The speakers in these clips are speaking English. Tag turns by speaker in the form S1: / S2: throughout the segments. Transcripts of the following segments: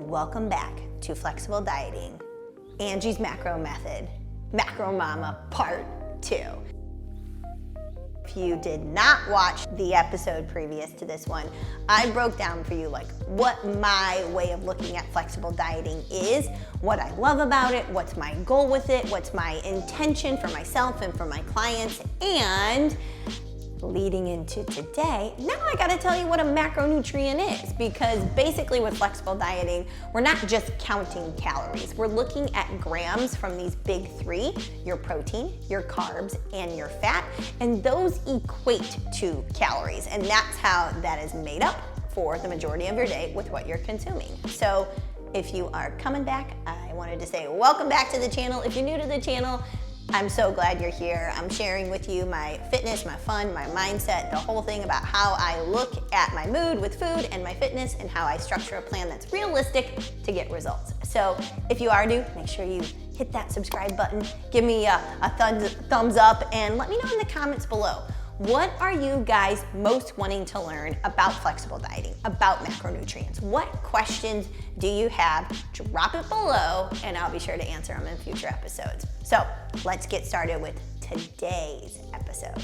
S1: welcome back to Flexible Dieting, Angie's Macro Method, Macro Mama Part 2. If you did not watch the episode previous to this one, I broke down for you like what my way of looking at flexible dieting is, what I love about it, what's my goal with it, what's my intention for myself and for my clients, and leading into today, now I gotta tell you what a macronutrient is, because basically with flexible dieting, we're not just counting calories. We're looking at grams from these big three: your protein, your carbs, and your fat, and those equate to calories, and that's how that is made up for the majority of your day with what you're consuming. So if you are coming back, I wanted to say welcome back to the channel. If you're new to the channel, I'm so glad you're here. I'm sharing with you my fitness, my fun, my mindset, the whole thing about how I look at my mood with food and my fitness and how I structure a plan that's realistic to get results. So if you are new, make sure you hit that subscribe button, give me a thumbs up, and let me know in the comments below. What are you guys most wanting to learn about flexible dieting, about macronutrients? What questions do you have? Drop it below and I'll be sure to answer them in future episodes. So let's get started with today's episode.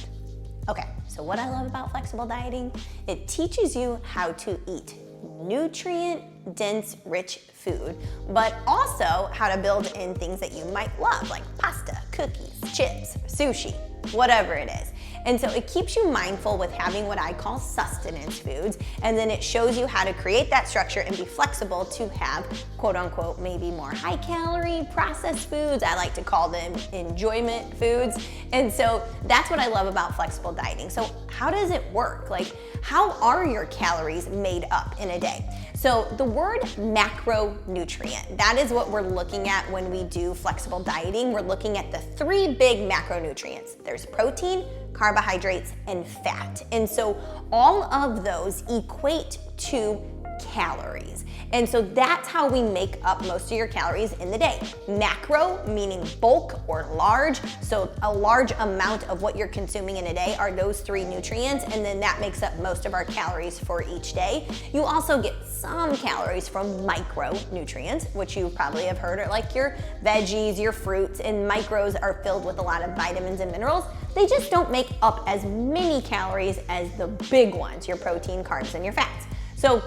S1: Okay, so what I love about flexible dieting, it teaches you how to eat nutrient-dense, rich food, but also how to build in things that you might love, like pasta, cookies, chips, sushi, whatever it is. And so it keeps you mindful with having what I call sustenance foods, and then it shows you how to create that structure and be flexible to have, quote unquote, maybe more high calorie processed foods. I like to call them enjoyment foods. And so that's what I love about flexible dieting. So how does it work? Like, how are your calories made up in a day? So the word macronutrient, that is what we're looking at when we do flexible dieting. We're looking at the three big macronutrients. There's protein, carbohydrates, and fat. And so all of those equate to calories. And so that's how we make up most of your calories in the day. Macro, meaning bulk or large. So a large amount of what you're consuming in a day are those three nutrients, and then that makes up most of our calories for each day. You also get some calories from micronutrients, which you probably have heard are like your veggies, your fruits, and micros are filled with a lot of vitamins and minerals. They just don't make up as many calories as the big ones, your protein, carbs, and your fats. So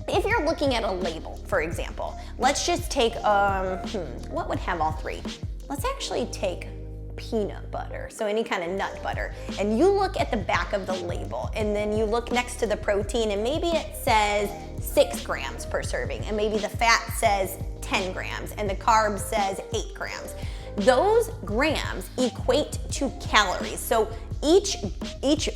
S1: if you're looking at a label, for example, let's just take, what would have all three? Let's actually take peanut butter, so any kind of nut butter, and you look at the back of the label, and then you look next to the protein, and maybe it says 6 grams per serving, and maybe the fat says 10 grams, and the carbs says 8 grams. Those grams equate to calories. So each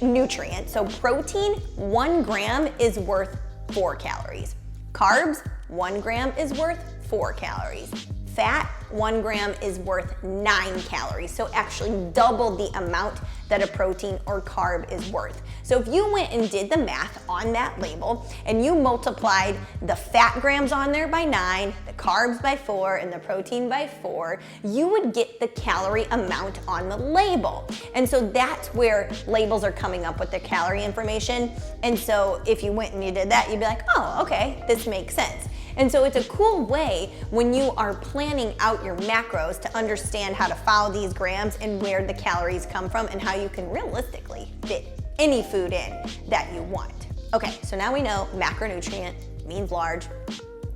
S1: nutrient, so protein, 1 gram is worth 4 calories. Carbs, 1 gram is worth 4 calories. Fat, 1 gram is worth 9 calories. So actually double the amount that a protein or carb is worth. So if you went and did the math on that label and you multiplied the fat grams on there by 9, the carbs by 4, and the protein by 4, you would get the calorie amount on the label. And so that's where labels are coming up with the calorie information. And so if you went and you did that, you'd be like, oh, okay, this makes sense. And so it's a cool way when you are planning out your macros to understand how to follow these grams and where the calories come from and how you can realistically fit any food in that you want. Okay, so now we know macronutrient means large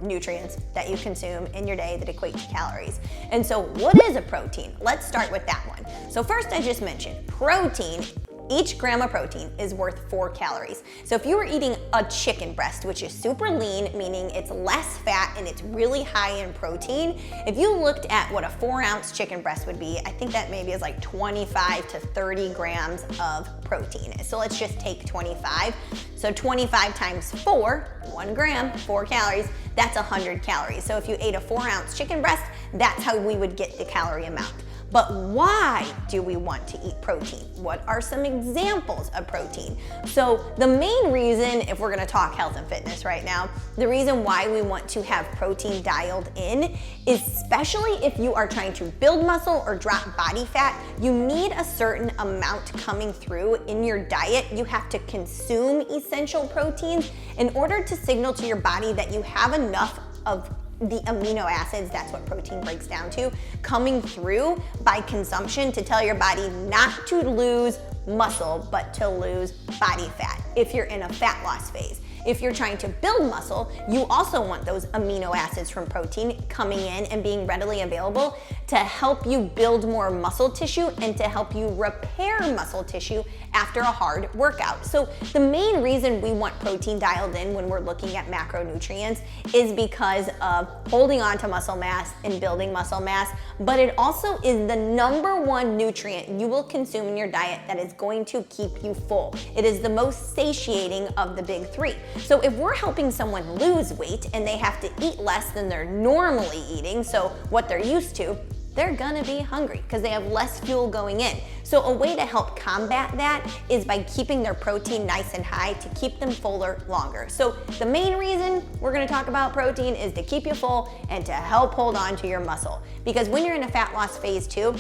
S1: nutrients that you consume in your day that equate to calories. And so what is a protein? Let's start with that one. So first I just mentioned protein. Each gram of protein is worth 4 calories. So if you were eating a chicken breast, which is super lean, meaning it's less fat and it's really high in protein, if you looked at what a 4-ounce chicken breast would be, I think that maybe is like 25 to 30 grams of protein. So let's just take 25. So 25 times 4, 1 gram, 4 calories, that's 100 calories. So if you ate a 4-ounce chicken breast, that's how we would get the calorie amount. But why do we want to eat protein? What are some examples of protein? So the main reason, if we're gonna talk health and fitness right now, the reason why we want to have protein dialed in is, especially if you are trying to build muscle or drop body fat, you need a certain amount coming through in your diet. You have to consume essential proteins in order to signal to your body that you have enough of the amino acids, that's what protein breaks down to, coming through by consumption to tell your body not to lose muscle, but to lose body fat if you're in a fat loss phase. If you're trying to build muscle, you also want those amino acids from protein coming in and being readily available to help you build more muscle tissue and to help you repair muscle tissue after a hard workout. So the main reason we want protein dialed in when we're looking at macronutrients is because of holding on to muscle mass and building muscle mass, but it also is the #1 nutrient you will consume in your diet that is going to keep you full. It is the most satiating of the big three. So if we're helping someone lose weight and they have to eat less than they're normally eating, so what they're used to, they're gonna be hungry because they have less fuel going in. So a way to help combat that is by keeping their protein nice and high to keep them fuller longer. So the main reason we're gonna talk about protein is to keep you full and to help hold on to your muscle. Because when you're in a fat loss phase too,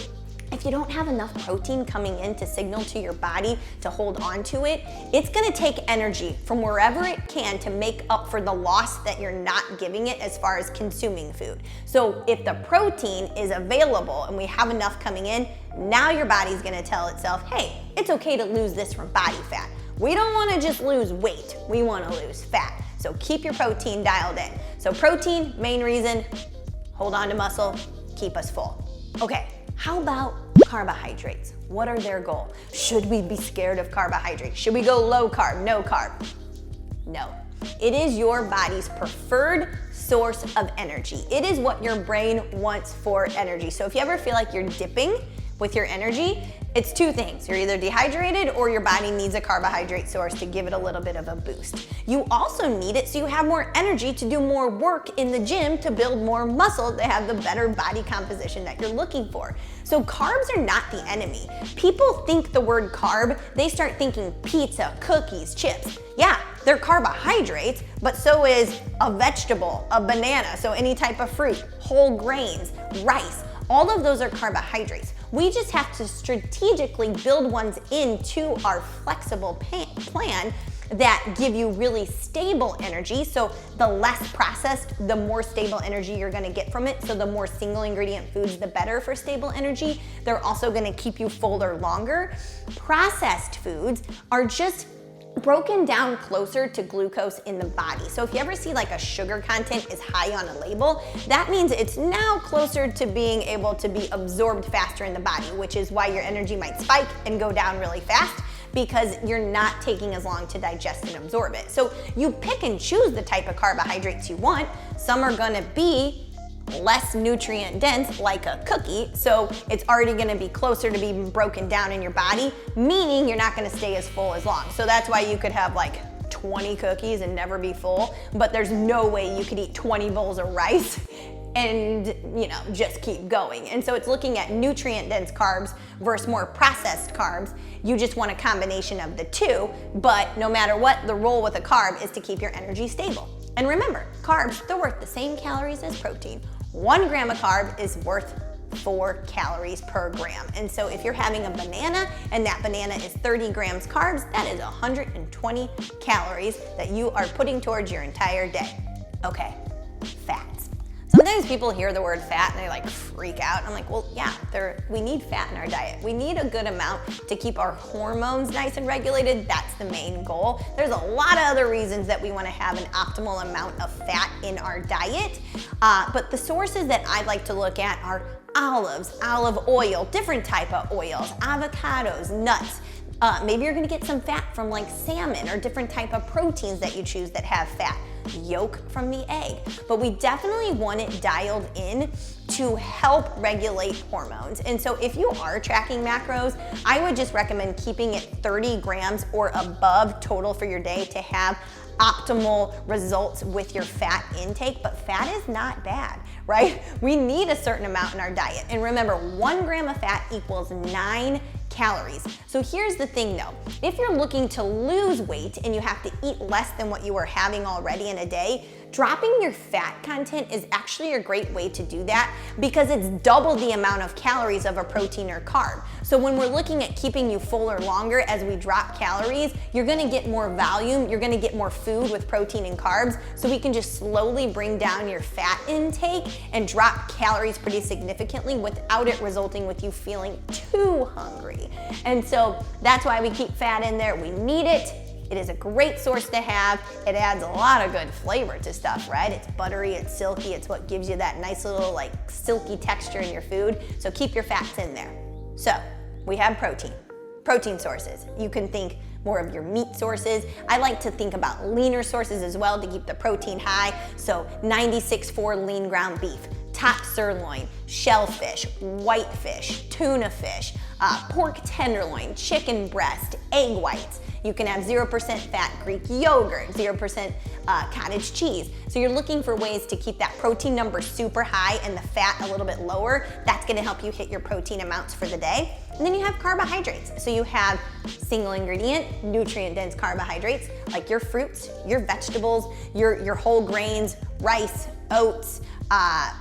S1: if you don't have enough protein coming in to signal to your body to hold on to it, it's gonna take energy from wherever it can to make up for the loss that you're not giving it as far as consuming food. So if the protein is available and we have enough coming in, now your body's gonna tell itself, hey, it's okay to lose this from body fat. We don't wanna just lose weight, we wanna lose fat. So keep your protein dialed in. So protein, main reason, hold on to muscle, keep us full. Okay. How about carbohydrates? What are their goal? Should we be scared of carbohydrates? Should we go low carb, no carb? No. It is your body's preferred source of energy. It is what your brain wants for energy. So if you ever feel like you're dipping with your energy, it's two things. You're either dehydrated or your body needs a carbohydrate source to give it a little bit of a boost. You also need it so you have more energy to do more work in the gym to build more muscle to have the better body composition that you're looking for. So carbs are not the enemy. People think the word carb, they start thinking pizza, cookies, chips. Yeah, they're carbohydrates, but so is a vegetable, a banana, so any type of fruit, whole grains, rice. All of those are carbohydrates. We just have to strategically build ones into our flexible plan that give you really stable energy. So the less processed, the more stable energy you're gonna get from it. So the more single ingredient foods, the better for stable energy. They're also gonna keep you fuller longer. Processed foods are just broken down closer to glucose in the body. So if you ever see like a sugar content is high on a label, that means it's now closer to being able to be absorbed faster in the body, which is why your energy might spike and go down really fast, because you're not taking as long to digest and absorb it. So you pick and choose the type of carbohydrates you want. Some are gonna be less nutrient dense, like a cookie, so it's already gonna be closer to being broken down in your body, meaning you're not gonna stay as full as long. So that's why you could have like 20 cookies and never be full, but there's no way you could eat 20 bowls of rice and just keep going. And so it's looking at nutrient dense carbs versus more processed carbs. You just want a combination of the two, but no matter what, the role with a carb is to keep your energy stable. And remember, carbs, they're worth the same calories as protein. 1 gram of carb is worth 4 calories per gram. And so if you're having a banana and that banana is 30 grams carbs, that is 120 calories that you are putting towards your entire day. Okay, fats. Sometimes people hear the word fat and they like freak out. I'm like, well, yeah, we need fat in our diet. We need a good amount to keep our hormones nice and regulated. That's the main goal. There's a lot of other reasons that we want to have an optimal amount of fat in our diet. But the sources that I like to look at are olives, olive oil, different type of oils, avocados, nuts. Maybe you're gonna get some fat from like salmon or different type of proteins that you choose that have fat. Yolk from the egg. But we definitely want it dialed in to help regulate hormones. And so if you are tracking macros, I would just recommend keeping it 30 grams or above total for your day to have optimal results with your fat intake. But fat is not bad, right? We need a certain amount in our diet. And remember, 1 gram of fat equals 9 calories. So here's the thing though, if you're looking to lose weight and you have to eat less than what you were having already in a day, dropping your fat content is actually a great way to do that because it's double the amount of calories of a protein or carb. So when we're looking at keeping you fuller longer as we drop calories, you're gonna get more volume, you're gonna get more food with protein and carbs, so we can just slowly bring down your fat intake and drop calories pretty significantly without it resulting with you feeling too hungry. And so that's why we keep fat in there. We need it. It is a great source to have. It adds a lot of good flavor to stuff, right? It's buttery, it's silky, it's what gives you that nice little like silky texture in your food. So keep your fats in there. So we have protein sources. You can think more of your meat sources. I like to think about leaner sources as well to keep the protein high. So 96.4 lean ground beef, top sirloin, shellfish, whitefish, tuna fish, pork tenderloin, chicken breast, egg whites. You can have 0% fat Greek yogurt, 0% cottage cheese. So you're looking for ways to keep that protein number super high and the fat a little bit lower. That's gonna help you hit your protein amounts for the day. And then you have carbohydrates. So you have single ingredient, nutrient dense carbohydrates, like your fruits, your vegetables, your whole grains, rice, oats,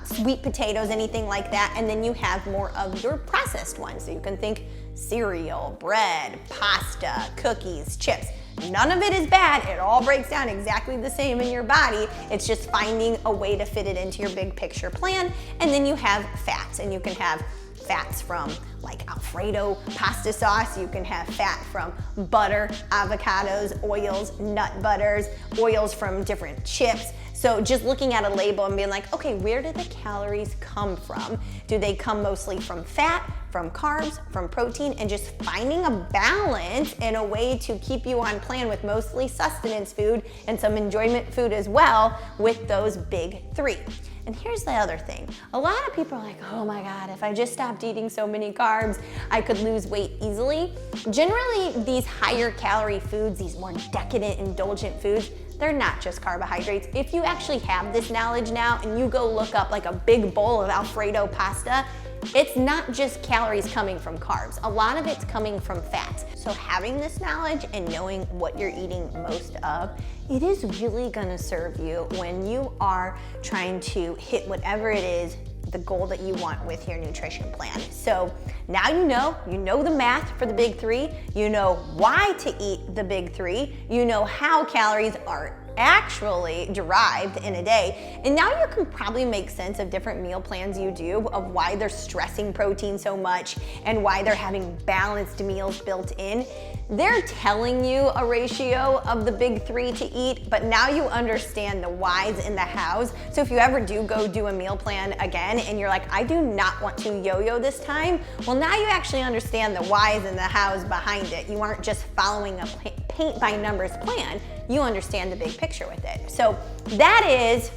S1: sweet potatoes, anything like that. And then you have more of your processed ones. So you can think cereal, bread, pasta, cookies, chips. None of it is bad. It all breaks down exactly the same in your body. It's just finding a way to fit it into your big picture plan. And then you have fats, and you can have fats from like Alfredo pasta sauce. You can have fat from butter, avocados, oils, nut butters, oils from different chips. So just looking at a label and being like, okay, where do the calories come from? Do they come mostly from fat, from carbs, from protein, and just finding a balance and a way to keep you on plan with mostly sustenance food and some enjoyment food as well with those big three. And here's the other thing. A lot of people are like, oh my God, if I just stopped eating so many carbs, I could lose weight easily. Generally, these higher calorie foods, these more decadent, indulgent foods, they're not just carbohydrates. If you actually have this knowledge now and you go look up like a big bowl of Alfredo pasta, it's not just calories coming from carbs. A lot of it's coming from fats. So having this knowledge and knowing what you're eating most of, it is really gonna serve you when you are trying to hit whatever it is, the goal that you want with your nutrition plan. So now you know the math for the big three, you know why to eat the big three, you know how calories are actually derived in a day. And now you can probably make sense of different meal plans you do, of why they're stressing protein so much and why they're having balanced meals built in. They're telling you a ratio of the big three to eat, but now you understand the whys and the hows. So if you ever do go do a meal plan again and you're like, I do not want to yo-yo this time, well, now you actually understand the whys and the hows behind it. You aren't just following a paint by numbers plan, you understand the big picture with it. So that is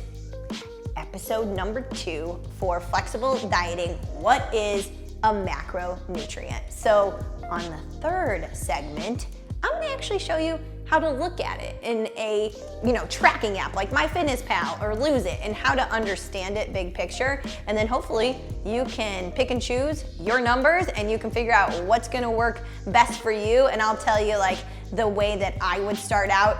S1: episode number 2 for flexible dieting. What is a macronutrient? So on the third segment, I'm gonna actually show you how to look at it in a tracking app like MyFitnessPal or Lose It, and how to understand it big picture. And then hopefully you can pick and choose your numbers and you can figure out what's gonna work best for you. And I'll tell you like the way that I would start out,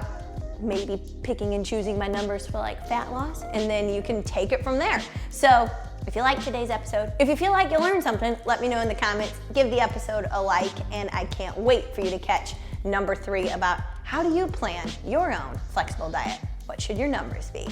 S1: maybe picking and choosing my numbers for like fat loss, and then you can take it from there. So if you like today's episode, if you feel like you learned something, let me know in the comments, give the episode a like, and I can't wait for you to catch number 3 about how do you plan your own flexible diet? What should your numbers be?